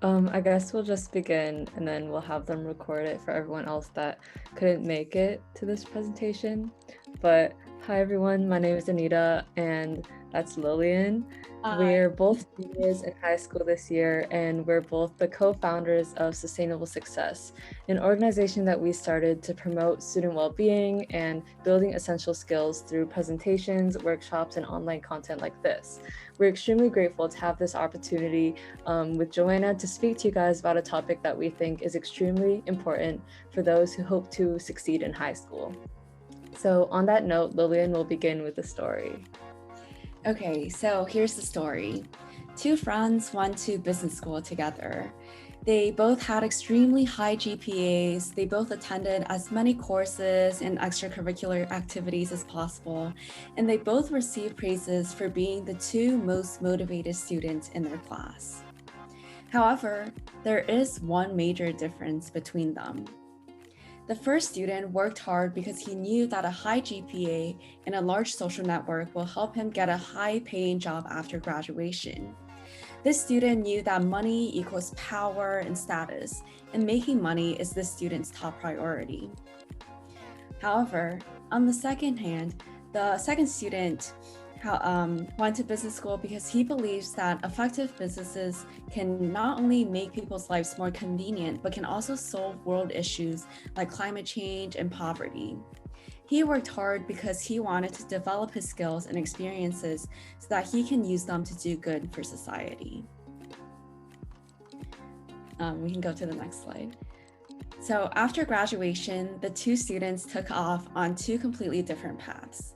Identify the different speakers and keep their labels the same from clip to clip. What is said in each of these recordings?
Speaker 1: I guess we'll just begin and then we'll have them record it for everyone else that couldn't make it to this presentation. But hi everyone, my name is Anita and that's Lillian. We're both seniors in high school this year and we're both the co-founders of Sustainable Success, an organization that we started to promote student well-being and building essential skills through presentations, workshops, and online content like this. We're extremely grateful to have this opportunity with Joanna to speak to you guys about a topic that we think is extremely important for those who hope to succeed in high school. So on that note, Lillian will begin with the story.
Speaker 2: Okay, so here's the story. Two friends went to business school together. They both had extremely high GPAs. They both attended as many courses and extracurricular activities as possible, and they both received praises for being the two most motivated students in their class. However, there is one major difference between them. The first student worked hard because he knew that a high GPA and a large social network will help him get a high-paying job after graduation. This student knew that money equals power and status, and making money is this student's top priority. However, on the second hand, the second student went to business school because he believes that effective businesses can not only make people's lives more convenient, but can also solve world issues like climate change and poverty. He worked hard because he wanted to develop his skills and experiences so that he can use them to do good for society. We can go to the next slide. So after graduation, the two students took off on two completely different paths.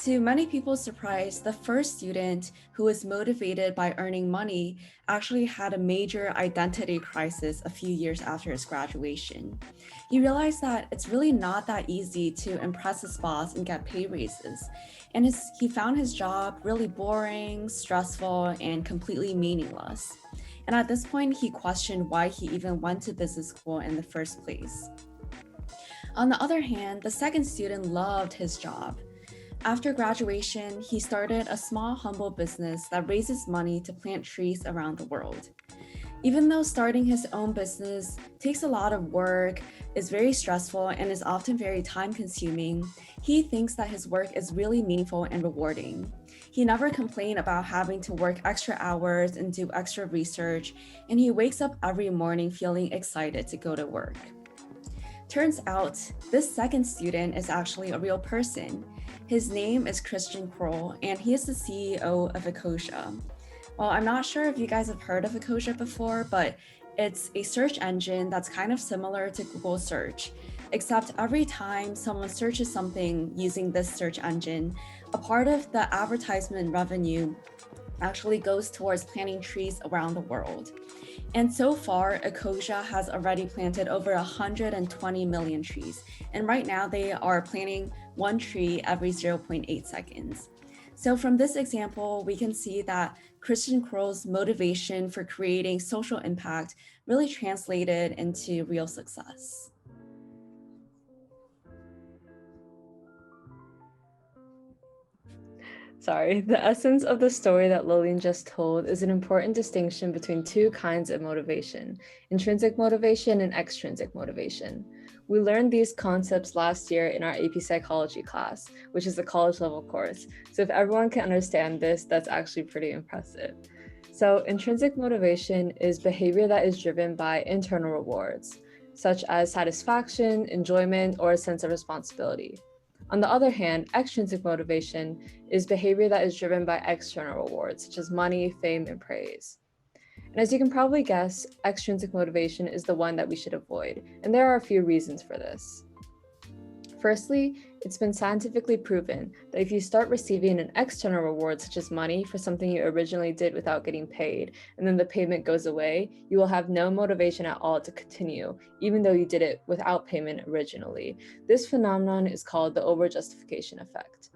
Speaker 2: To many people's surprise, the first student, who was motivated by earning money, actually had a major identity crisis a few years after his graduation. He realized that it's really not that easy to impress his boss and get pay raises, and he found his job really boring, stressful, and completely meaningless. And at this point, he questioned why he even went to business school in the first place. On the other hand, the second student loved his job. After graduation, he started a small, humble business that raises money to plant trees around the world. Even though starting his own business takes a lot of work, is very stressful, and is often very time-consuming, he thinks that his work is really meaningful and rewarding. He never complained about having to work extra hours and do extra research, and he wakes up every morning feeling excited to go to work. Turns out, this second student is actually a real person. His name is Christian Kroll, and he is the CEO of Ecosia. Well, I'm not sure if you guys have heard of Ecosia before, but it's a search engine that's kind of similar to Google search, except every time someone searches something using this search engine, a part of the advertisement revenue actually goes towards planting trees around the world. And so far, Ecosia has already planted over 120 million trees. And right now they are planting one tree every 0.8 seconds. So from this example, we can see that Christian Kroll's motivation for creating social impact really translated into real success.
Speaker 1: Sorry, the essence of the story that Lillian just told is an important distinction between two kinds of motivation, intrinsic motivation and extrinsic motivation. We learned these concepts last year in our AP Psychology class, which is a college level course. So if everyone can understand this, that's actually pretty impressive. So intrinsic motivation is behavior that is driven by internal rewards, such as satisfaction, enjoyment, or a sense of responsibility. On the other hand, extrinsic motivation is behavior that is driven by external rewards, such as money, fame, and praise. And as you can probably guess, extrinsic motivation is the one that we should avoid, and there are a few reasons for this. Firstly, it's been scientifically proven that if you start receiving an external reward, such as money, for something you originally did without getting paid, and then the payment goes away, you will have no motivation at all to continue, even though you did it without payment originally. This phenomenon is called the overjustification effect.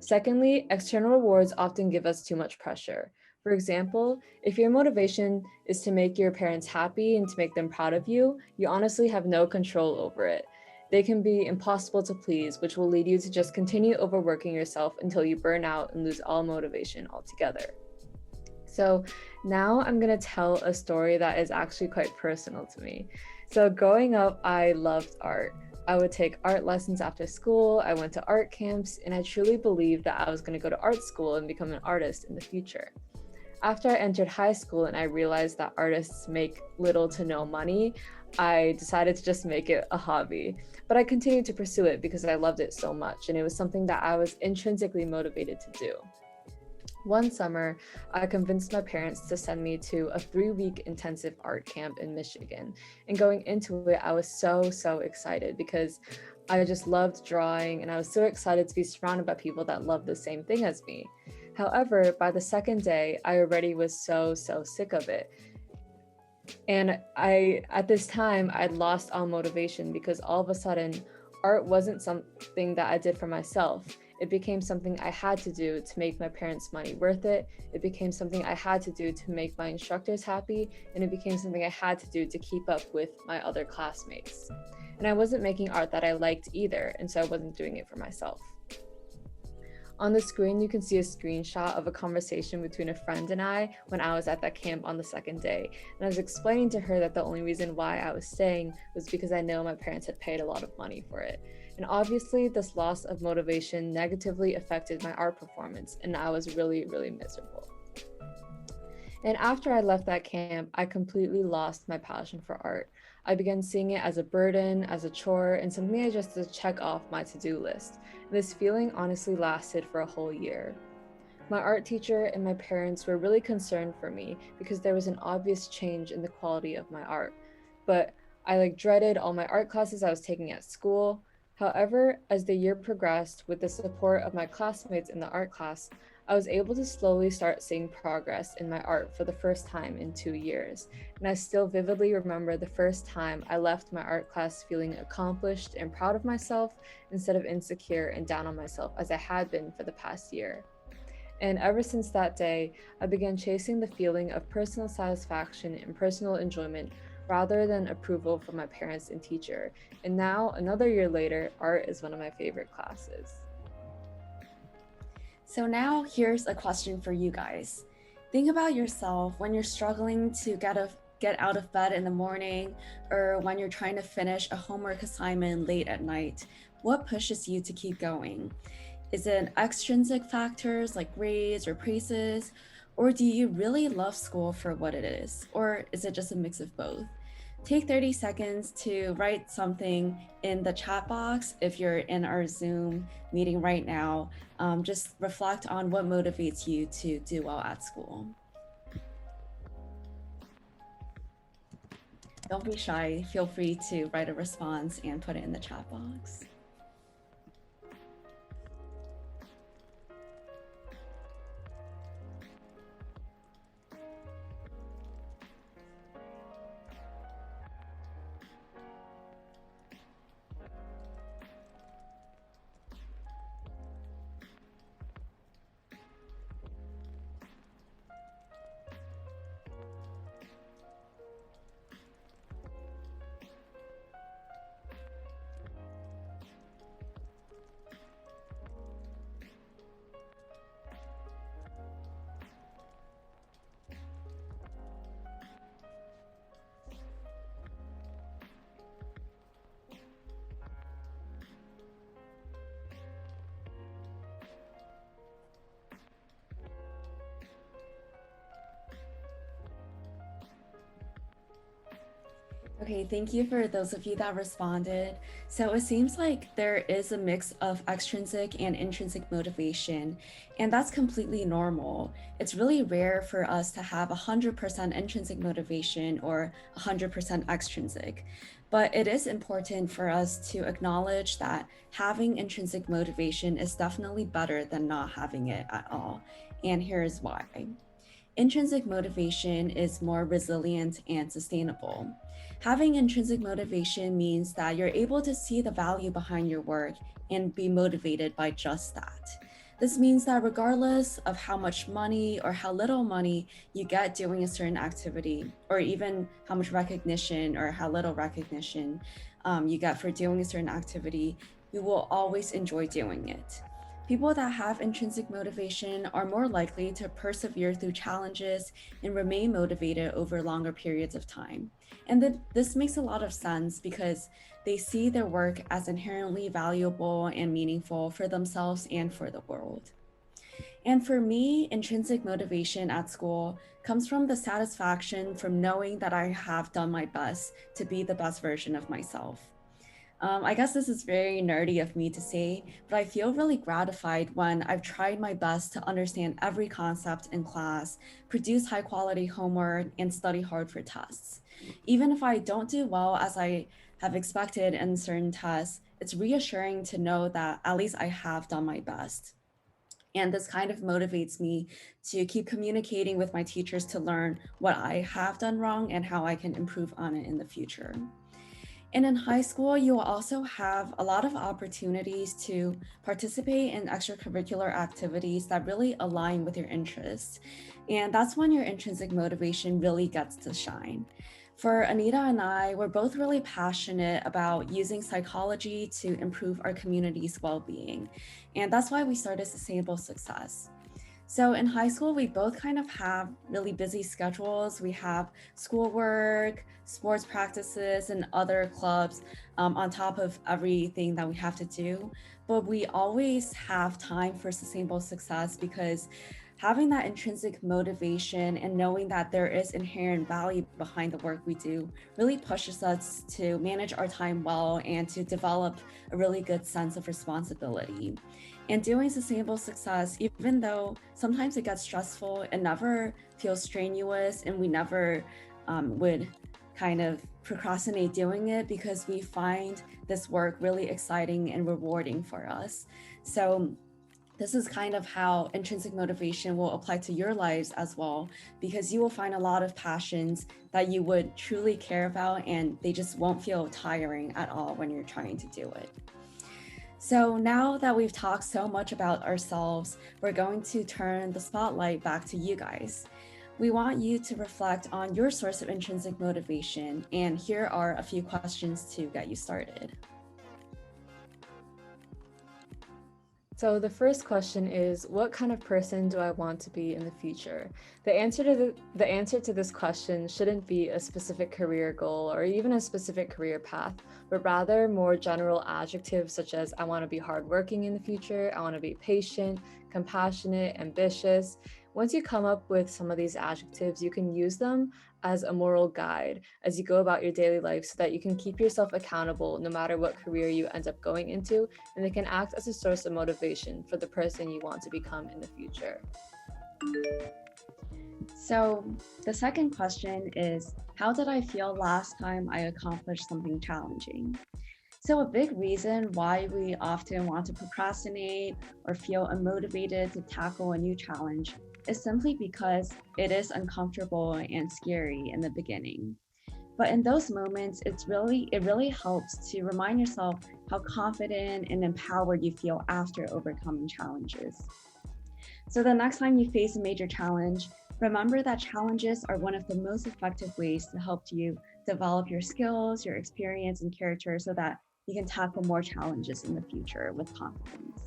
Speaker 1: Secondly, external rewards often give us too much pressure. For example, if your motivation is to make your parents happy and to make them proud of you, you honestly have no control over it. They can be impossible to please, which will lead you to just continue overworking yourself until you burn out and lose all motivation altogether. So now I'm going to tell a story that is actually quite personal to me. So growing up, I loved art. I would take art lessons after school. I went to art camps, and I truly believed that I was going to go to art school and become an artist in the future. After I entered high school and I realized that artists make little to no money, I decided to just make it a hobby. But I continued to pursue it because I loved it so much, and it was something that I was intrinsically motivated to do. One summer, I convinced my parents to send me to a 3-week intensive art camp in Michigan. And going into it, I was so excited because I just loved drawing and I was so excited to be surrounded by people that loved the same thing as me. However, by the second day, I already was so sick of it. And at this time, I'd lost all motivation because all of a sudden, art wasn't something that I did for myself. It became something I had to do to make my parents' money worth it. It became something I had to do to make my instructors happy. And it became something I had to do to keep up with my other classmates. And I wasn't making art that I liked either, and so I wasn't doing it for myself. On the screen, you can see a screenshot of a conversation between a friend and I when I was at that camp on the second day. And I was explaining to her that the only reason why I was staying was because I know my parents had paid a lot of money for it. And obviously, this loss of motivation negatively affected my art performance, and I was really miserable. And after I left that camp, I completely lost my passion for art. I began seeing it as a burden, as a chore, and something I just had to check off my to-do list. This feeling honestly lasted for a whole year. My art teacher and my parents were really concerned for me because there was an obvious change in the quality of my art. But I dreaded all my art classes I was taking at school. However, as the year progressed, with the support of my classmates in the art class, I was able to slowly start seeing progress in my art for the first time in 2 years. And I still vividly remember the first time I left my art class feeling accomplished and proud of myself instead of insecure and down on myself as I had been for the past year. And ever since that day, I began chasing the feeling of personal satisfaction and personal enjoyment rather than approval from my parents and teacher. And now, another year later, art is one of my favorite classes.
Speaker 2: So now here's a question for you guys. Think about yourself when you're struggling to get out of bed in the morning, or when you're trying to finish a homework assignment late at night. What pushes you to keep going? Is it extrinsic factors like grades or praises? Or do you really love school for what it is? Or is it just a mix of both? Take 30 seconds to write something in the chat box if you're in our Zoom meeting right now. Just reflect on what motivates you to do well at school. Don't be shy. Feel free to write a response and put it in the chat box. Okay, thank you for those of you that responded. So it seems like there is a mix of extrinsic and intrinsic motivation, and that's completely normal. It's really rare for us to have 100% intrinsic motivation or 100% extrinsic. But it is important for us to acknowledge that having intrinsic motivation is definitely better than not having it at all. And here's why. Intrinsic motivation is more resilient and sustainable. Having intrinsic motivation means that you're able to see the value behind your work and be motivated by just that. This means that regardless of how much money or how little money you get doing a certain activity, or even how much recognition or how little recognition you get for doing a certain activity, you will always enjoy doing it. People that have intrinsic motivation are more likely to persevere through challenges and remain motivated over longer periods of time. And this makes a lot of sense because they see their work as inherently valuable and meaningful for themselves and for the world. And for me, intrinsic motivation at school comes from the satisfaction from knowing that I have done my best to be the best version of myself. I guess this is very nerdy of me to say, but I feel really gratified when I've tried my best to understand every concept in class, produce high quality homework, and study hard for tests. Even if I don't do well as I have expected in certain tests, it's reassuring to know that at least I have done my best. And this kind of motivates me to keep communicating with my teachers to learn what I have done wrong and how I can improve on it in the future. And in high school, you will also have a lot of opportunities to participate in extracurricular activities that really align with your interests. And that's when your intrinsic motivation really gets to shine. For Anita and I, we're both really passionate about using psychology to improve our community's well being. And that's why we started Sustainable Success. So in high school, we both kind of have really busy schedules. We have schoolwork, sports practices, and other clubs on top of everything that we have to do. But we always have time for sustainable success because having that intrinsic motivation and knowing that there is inherent value behind the work we do really pushes us to manage our time well and to develop a really good sense of responsibility. And doing sustainable success, even though sometimes it gets stressful, it never feels strenuous, and we never would kind of procrastinate doing it because we find this work really exciting and rewarding for us. So this is kind of how intrinsic motivation will apply to your lives as well, because you will find a lot of passions that you would truly care about, and they just won't feel tiring at all when you're trying to do it. So now that we've talked so much about ourselves, we're going to turn the spotlight back to you guys. We want you to reflect on your source of intrinsic motivation, and here are a few questions to get you started.
Speaker 1: So the first question is, what kind of person do I want to be in the future? The answer to this question shouldn't be a specific career goal or even a specific career path, but rather more general adjectives such as I want to be hardworking in the future, I want to be patient, compassionate, ambitious. Once you come up with some of these adjectives, you can use them as a moral guide as you go about your daily life so that you can keep yourself accountable no matter what career you end up going into, and they can act as a source of motivation for the person you want to become in the future.
Speaker 2: So the second question is, how did I feel last time I accomplished something challenging? So a big reason why we often want to procrastinate or feel unmotivated to tackle a new challenge is simply because it is uncomfortable and scary in the beginning. But in those moments, it really helps to remind yourself how confident and empowered you feel after overcoming challenges. So the next time you face a major challenge, remember that challenges are one of the most effective ways to help you develop your skills, your experience, and character so that you can tackle more challenges in the future with confidence.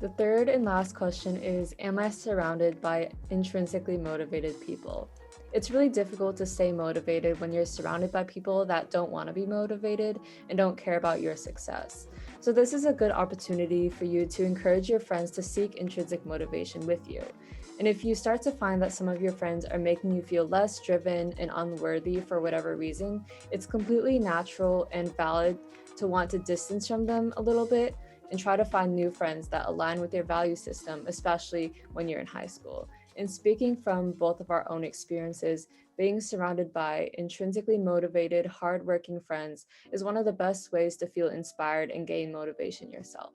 Speaker 1: The third and last question is, am I surrounded by intrinsically motivated people? It's really difficult to stay motivated when you're surrounded by people that don't want to be motivated and don't care about your success. So this is a good opportunity for you to encourage your friends to seek intrinsic motivation with you. And if you start to find that some of your friends are making you feel less driven and unworthy for whatever reason, it's completely natural and valid to want to distance from them a little bit and try to find new friends that align with your value system, especially when you're in high school. And speaking from both of our own experiences, being surrounded by intrinsically motivated, hardworking friends is one of the best ways to feel inspired and gain motivation yourself.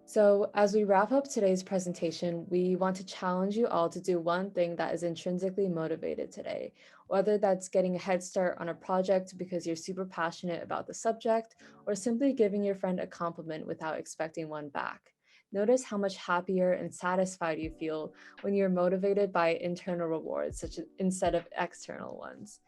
Speaker 1: So as we wrap up today's presentation, we want to challenge you all to do one thing that is intrinsically motivated today, whether that's getting a head start on a project because you're super passionate about the subject, or simply giving your friend a compliment without expecting one back. Notice how much happier and satisfied you feel when you're motivated by internal rewards, such as instead of external ones.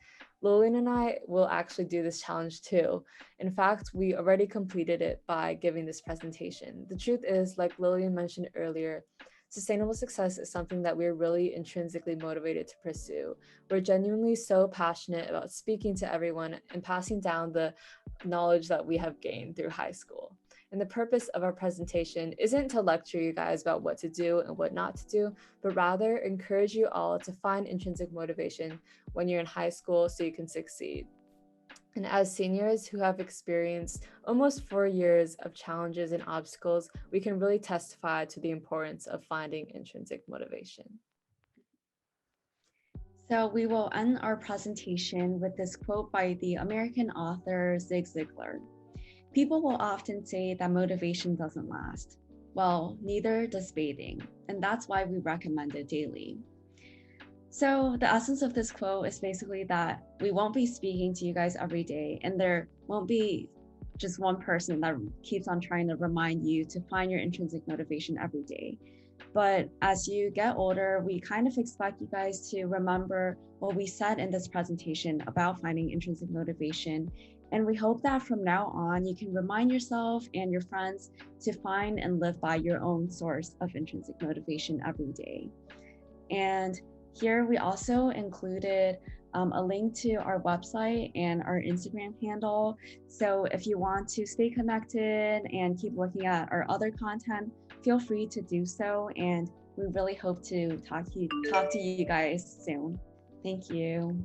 Speaker 1: Lillian and I will actually do this challenge too. In fact, we already completed it by giving this presentation. The truth is, like Lillian mentioned earlier, sustainable success is something that we're really intrinsically motivated to pursue. We're genuinely so passionate about speaking to everyone and passing down the knowledge that we have gained through high school. And the purpose of our presentation isn't to lecture you guys about what to do and what not to do, but rather encourage you all to find intrinsic motivation when you're in high school so you can succeed. And as seniors who have experienced almost 4 years of challenges and obstacles, we can really testify to the importance of finding intrinsic motivation.
Speaker 2: So we will end our presentation with this quote by the American author Zig Ziglar. People will often say that motivation doesn't last. Well, neither does bathing, and that's why we recommend it daily. So the essence of this quote is basically that we won't be speaking to you guys every day, and there won't be just one person that keeps on trying to remind you to find your intrinsic motivation every day. But as you get older, we kind of expect you guys to remember what we said in this presentation about finding intrinsic motivation. And we hope that from now on, you can remind yourself and your friends to find and live by your own source of intrinsic motivation every day. And here we also included a link to our website and our Instagram handle. So if you want to stay connected and keep looking at our other content, feel free to do so. And we really hope to talk to you guys soon. Thank you.